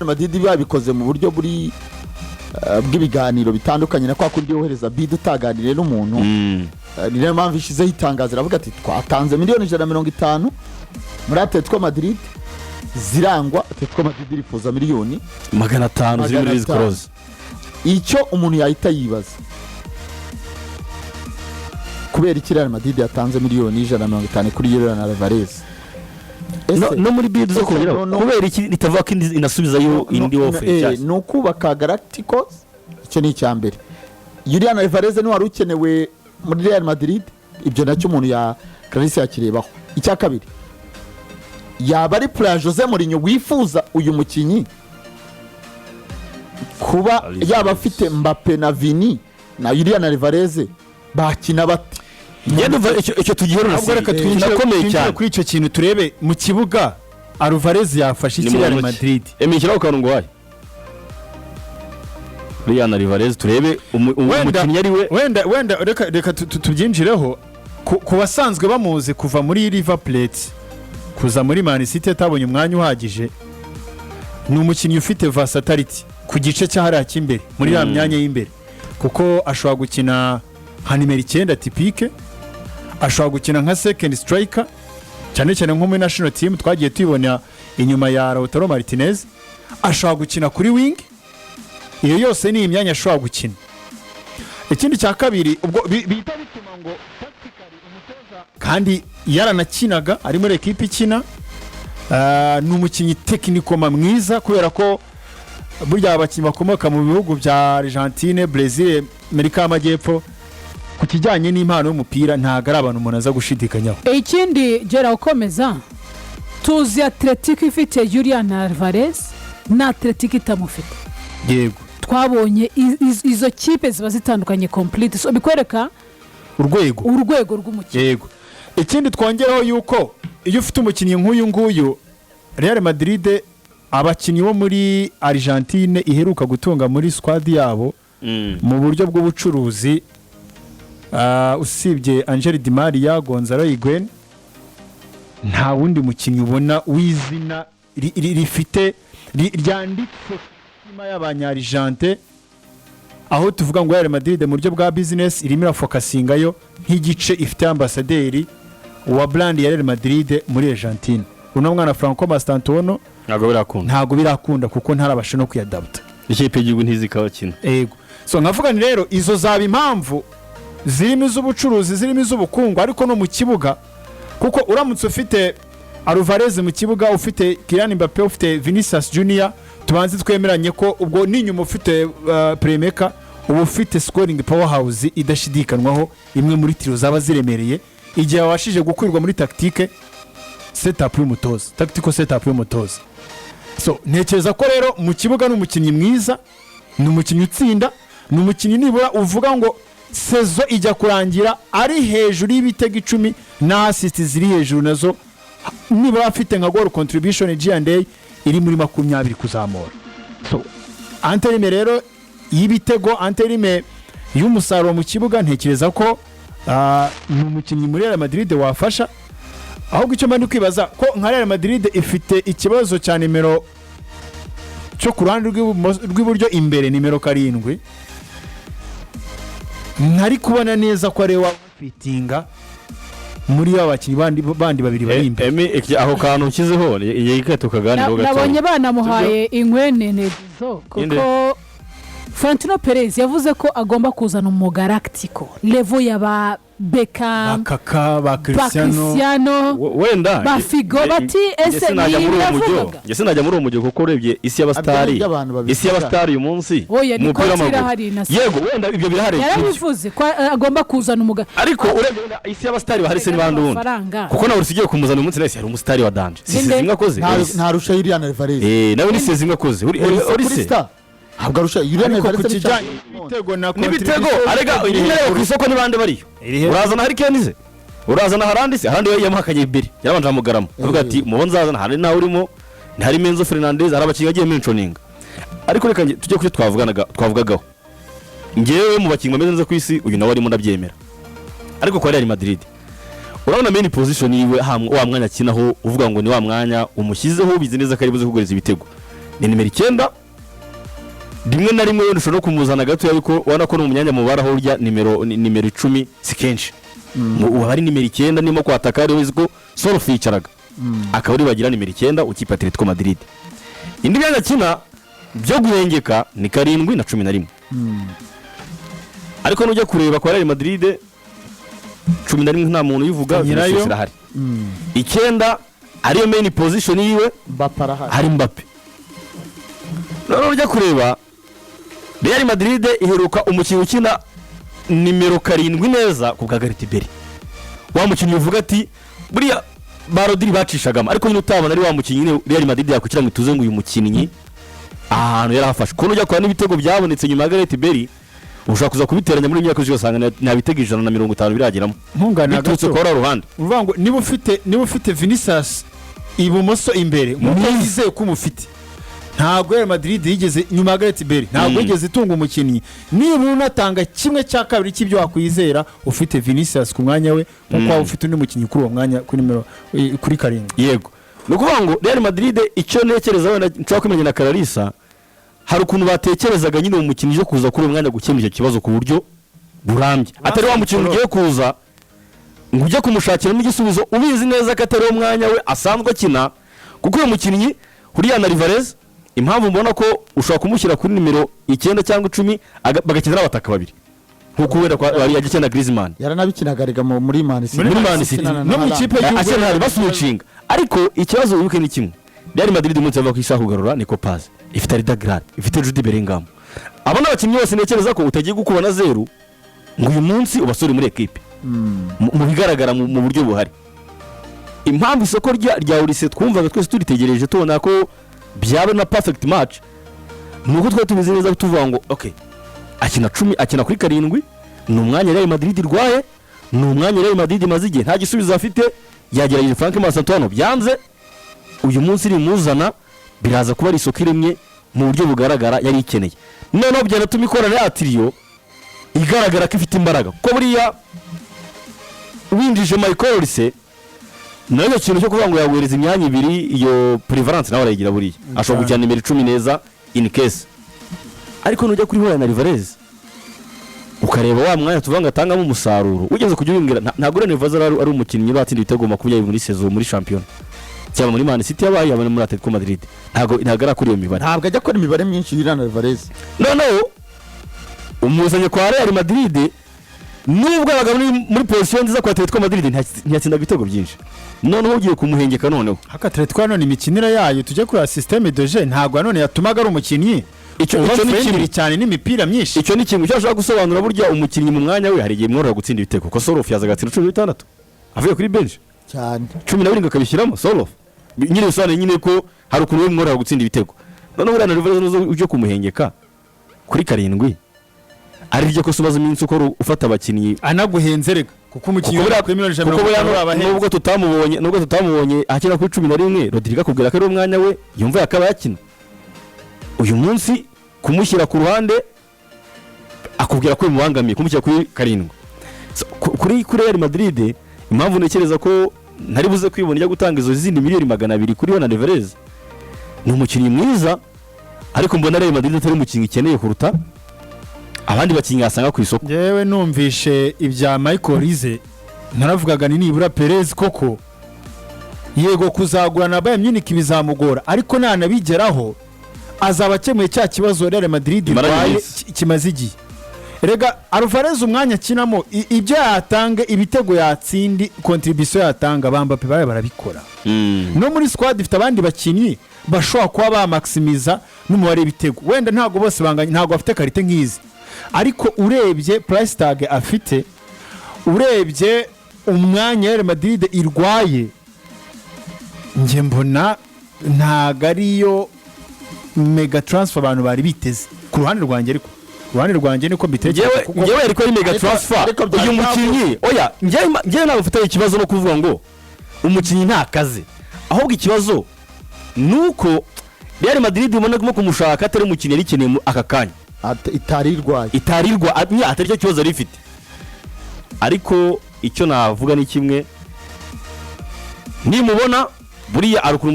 Madrid babikoze mu buryo buri bw'ibiganiro bitandukanye na kwa kundi yohereza bid utaganiriye n'umuntu ni nayo mpamvu ishizeho itangazo iravuga ati twatanze miliyoni 150 muri Atletico Madrid zirangwa Atletico Madrid irifuza miliyoni 500 ziri muri Kroos. Icyo umuntu yahita yibaza kubera iki Real Madrid yatanze miliyoni 150 kuri Julian Alvarez no muri bid zo kugira kubera iki itavuga ko inasubizayo indi offer cyane no kubaka Galacticos. Icyo ni icyambere. Julian Alvarez ni wari ukenewe muri Real Madrid, ibyo nacyo umuntu ya Clarisse yakirebaho. Icya kabiri yaba ari Plan Jose Mourinho wifuza uyu mukinyi kuba yaba afite Mbappe na Vini na Julian Alvarez bakina bate. Icyo tugiherura ahubwo reka twinjire cyane kuri icyo kintu turebe mu kibuga Alvarez yafashe iki Real Madrid emikiraho kanungo wayi Julian Alvarez turebe umukinnyi ari we wenda reka tubyinjireho ku basanzwe bamuzi kuva muri River Plate kuza muri Man City atabonye umwanya uhagije. Ni umukinnyi ufite versatility ku gice cy'ahari cy'imbere muri ya myanya y'imbere, kuko ashobora gukina nka nimero 9 typique, ashobora gukina nka second striker cyane cyane nko muri national team twagiye tubona inyuma ya Lautaro Martinez, ashobora gukina kuri wing. Iyo yose ni imyanya ashobora gukina. Ikindi cya kabiri ubwo bita bituma ngo tactically umutoza kandi yaranakinaga ari muri equipe ikina, ni umukinnyi technical mwiza kubera ko burya abakinnyi bakomoka mu bihugu bya Argentine, Brazil, Amerika y'Amajyepfo ku kijyanye n'impano y'umupira ntago ari abantu umuntu aza gushidikanyaho. Ikindi gera ukomeza tuzi Atletico ifite Julian Alvarez na Atletico itamufite. Yego twabonye izo kipe ziba zitandukanye complete, so bikwereka urwego rw'umukino. Yego ikindi twongeraho yuko iyo ufite umukinnyi nk'uyu nguyu Real Madrid abakinnyi bo muri Argentine iheruka gutunga muri squad yabo mu buryo bw'ubucuruzi usibye Angel Di Maria, Gonzalo Higuain, nta wundi mukinnyi ubona w'izina rifite ryanditse ima y'abanyarigente, aho tuvuga ngo Real Madrid mu buryo bwa business irimo irafokasingayo nk'igice ifite ambassadeur wa brand ya Real Madrid muri Argentine. Uno mwana Franco Mastantuono ntago birakunda kuko ntarabasha no kuyadapta ikipe y'igihugu ntizikaba kina. Yego so nkavuga ni rero izo zaba impamvu zirimo iz'ubucuruzi zirimo iz'ubukungu ariko no mu kibuga, kuko uramutse ufite Alvarez mu kibuga, ufite Kylian Mbappe, ufite Vinicius Junior, tubanze twemeranye ko ubwo n'inyuma ufite playmaker, ubu ufite scoring powerhouse idashidikanwaho, imwe muri tiro zaba ziremereye igihe washije gukwirwa muri tactique setup y'umutoza, tactical setup y'umutoza. So ntekereza ko rero mu kibuga n'umukinnyi mwiza, ni umukinnyi utsinda, ni umukinnyi nibura uvuga ngo sezo ijya kurangira ari hejuru y'ibitego 10 na assist ziri hejuru nazo, nibura afite nka goal contribution G&A iri muri 20 kuzamura. So anterime rero y'ibitego, anterime y'umusaruro mu kibuga, ntekereza ko ni umukinnyi muri Real Madrid wafasha. Ahubwo icyo mandi kwibaza ko nka Real Madrid ifite ikibazo cya nimero cyo ku ruhande rw'iburyo imbere, nimero 7 ntari kubona neza ko ari wa fitinga muri abakinnyi bandi babiri bari imbere. Aho kantu ukizeho yikato kaganiro gato nabonye banamuhaye inkwenene zo kuko Florentino Perez yavuze ko agomba kuzana mu Galactico level yaba Beckham, Kaka, ba Cristiano, wenda ba Figo, bati ese ngese najya muri umujyo kuko urebye isi y'abastari uyu munsi umupira w'amaguru. Yego wenda ibyo birahari, yarabivuze ko agomba kuzana umuga, ariko urebye isi y'abastari bahari se n'ibandi wundi, kuko nawe usigiye kumuzana umunsi nese ari umustari wa danje sizinga koze ntarusha Julian Alvarez nawe ni sizinga koze uri habwa rusha Julian Alvarez n'ibitego arega nyine ku isoko nibande bariyo, urazana hari Kenize, urazana harandise ahandi we yamuhakanye ibiri yarabanje amugaramo avuga ati mubonzazana hari nawe urimo, hari Menzo Fernandez, hari abakinnyi agiye mentioning. Ariko reka tujye kuri twavugagaho ngewe mu bakinnyi bameze neza ku isi uyu nawe arimo ndabyemera, ariko kwa Real Madrid urabona main position yiwe wa mwanya akinaho uvuga ngo ni wa mwanya umushyizeho bizi neza ko ari buze kuguriza ibitego, ni nimero 9 rimwe na rimwe wenda ushobora kumuzana gato ariko ubona ko no mu myanya mubara aho urya nimero 10 si kenshi uba ari nimero 9 nimo kwataka ari wiziko solo featureaga akaba ari bagira nimero 9 ukipa Atletico Madrid. Indi myanya kina byo guhengeka ni 7 na 11 ariko nujya kureba kwa Real Madrid 11 nta muntu yivuga Vinicius arahari 9 ariyo main position yiwe hari Mbappe. None ujya kureba Real Madrid iheruka umukinnyi ukina nimero 7 neza ku bwa Gareth Bale. Wa mukinnyi uvuga ati buriya Barodiri bacishagamo ariko nyine utabona ari wa mukinnyi Real Madrid yakukira ngo ituze ngo uyu mukinnyi ahantu yarafashe kuno ujya kwa n'ibitego byabonetse nyuma ya Gareth Bale ushaka kuza kubiteranya muri imyaka yose usanga nabitega 150 birageramo bitutse ko ruhande uvuga ngo niba ufite Vinicius ibumoso imbere mwize ko umufite ntabwo Real Madrid yigeze nyuma ya Gareth Bale ntabwo yigeze itunga umukinnyi niba unatanga kimwe cya kabiri cy'ibyo wakwizera ufite Vinicius ku mwanya we kuko ufite undi mukinnyi kuri uwo mwanya kuri nimero kuri 7. Yego nukuvuga ngo Real Madrid icyo nekereza wenda nshaka kumenya na Clarissa hari ukuntu batekerezaga nyine umukinnyi cyo kuza kuri umwanya gukemura kibazo ku buryo burambye atari wa mukinnyi ugiye kuza ngo ujye kumushakira n'igisubizo ubizi neza ko atari umwanya we asanzwe akina kuko uyu mukinnyi Julian Alvarez impamvu mbona ko ushobora kumushyira kuri nimero 9 cyangwa 10 bagakinira abataka babiri nkuko wera kwa yari agikina Griezmann yaranabikinaga rega muri Man City no mu kipe y'Ubufaransa basubitshinga ariko ikibazo wibuke ni kimwe Real Madrid umunsi bava kwishaka kugarura Nico Paz ifite Arda Güler ifite Jude Bellingham abona abakinnyi bose nekereza ko utagiye gukubona zero ngo uyu munsi ubasore muri equipe mu bigaragara mu buryo buhari impamvu isoko rya Ulysse twumvaga twese turitegereje tubona ko byaba na perfect match nuko twa tubizi neza tuvuga ngo okay akina 10 akina kuri 7 ni umwanya Real Madrid irwaye ni umwanya Real Madrid mazigiye nta gisubizo afite yagerageje Frank Masantano byanze uyu munsi iri muzana biraza kuba ari isoko iremye mu buryo bugaragara yari ikeneye none byanatuma ikora na trio igaragara ko ifite imbaraga ko buriya winjije Michael Olise nayo kintu cyo kuvuga ngo yawereza imyanya ibiri iyo prevalence nawe arayigira buriya ashobora kujyana nimero 10 neza in case ariko nujya kuri Julian Alvarez ukareba wa mwanya tuvanga atangamo umusaruro ugeze kujya ubimbwira ntabwo Julian Alvarez ari umukinnyi batsinda ibitego 20 muri saison muri champion cyangwa muri Man City yabaye abana muri Atletico Madrid ntabwo arakuri iyo mibare ntabwo ajya kora imibare myinshi Julian Alvarez no umuzanye kwa Real Madrid nubwo abagabo muri position nziza kwa Atletico Madrid ntiyatsinda ibitego byinshi none ugiye kumuhengeka noneho haka Atletico none imikinira yayo tujye kuri systeme de jeu ntabwo none yatumaga ari umukinnyi icyo ni kimwe cyane n'imipira myinshi icyo ni kimwe cyashaka gusobanura burya umukinnyi mu mwanya we hari igihe mworoha gutsinda ibitego ko Sorof yazaga atsinda 16 avuye kuri bench cyane 17 akabishyiramo Sorof nyine usane nyine ko hari ukuntu we mworoha gutsinda ibitego none burana Alvarez uje kumuhengeka kuri 7 ari byo ko subaza iminsi uko ufata abakinnyi anaguhenze rega kuko umukinnyi uri kuri miliyoni 100 nubwo tutamubonye akina kuri 11 Rodrigo akubwira ko ari umwanya we yumva yakaba yakina uyu munsi kumushyira ku ruhande akubwira ko bimubangamiye kumushyira kuri 7 kuri Real Madrid impamvu nekereza ko ntari buze kwibona ijya gutanga izo zindi miliyoni 200 kuri Julian Alvarez ni umukinnyi mwiza ariko mbona Real Madrid atari umukinnyi ikeneye kuruta abandi bakinnyi asanga ku isoko yewe numvishe ibya Michael Olise naravugaga ni nibura Perez koko yego kuzagura na Bayern Munich bizamugora ariko nanabigeraho azaba akemuye cya kibazo Real Madrid baye kimaze igihe rega Alvarez umwanya kinamo ibyo yatanga ibitego yatsindi contribution yatanga Mbappe baye barabikora no muri squad ifite abandi bakinnyi bashobora kuba ba maximiza n'umubare w'ibitego wenda ntago bose banganye ntago bafite karite nk'izi ariko urebye price tag afite urebye umwanya Real Madrid irwaye nge mbona ntago ariyo mega transfer abantu bari biteze ku ruhande rwanjye ariko ruhande rwanjye niko mbitekereza ngewe ariko ari mega transfer uyu mukinnyi oya ngewe ntabwo mfite ikibazo no kuvuga ngo umukinnyi nta kazi ahubwo ikibazo nuko Real Madrid ubona ko kumushaka atari umukinnyi arikeneye mu aka kanya itarirwa atari cyo kibazo rifite ariko icyo navuga ni kimwe nimubona buriya arukuru